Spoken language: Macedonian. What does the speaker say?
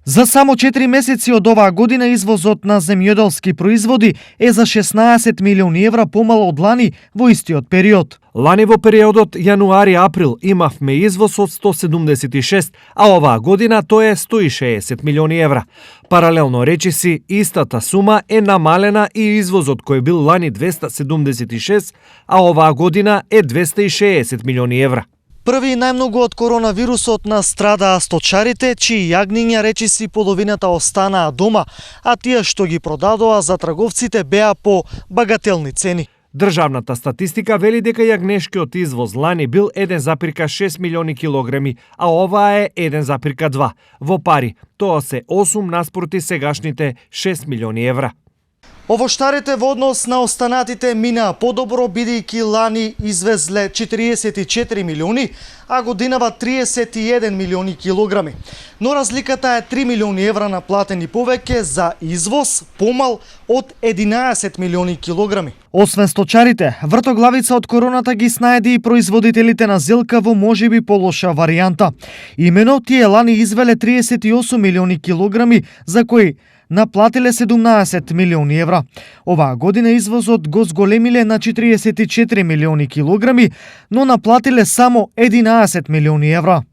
За само 4 месеци од оваа година извозот на земјоделски производи е за 16 милиони евра помало од лани во истиот период. Лани во периодот јануари-април имавме извоз од 176, а оваа година тој е 160 милиони евра. Паралелно речиси, истата сума е намалена и извозот кој бил лани 276, а оваа година е 260 милиони евра. Први најмногу од коронавирусот настрадаа сточарите, чии јагниња речиси половината останаа дома, а тие што ги продадоа за трговците беа по багателни цени. Државната статистика вели дека јагнешкиот извоз лани бил 1,6 милиони килограми, а оваа е 1,2. Во пари, тоа се 8 наспроти сегашните 6 милиони евра. Овоштарите во однос на останатите минаа подобро, бидејќи лани извезле 44 милиони, а годинава 31 милиони килограми. Но разликата е 3 милиони евра наплатени повеќе за извоз, помал од 11 милиони килограми. Освен сточарите, вртоглавица од короната ги снајде и производителите на зелка во можеби полоша варијанта. Имено тие лани извеле 38 милиони килограми, за кои наплатиле 17 милиони евра. Оваа година извозот го зголемиле на 44 милиони килограми, но наплатиле само 11 милиони евра.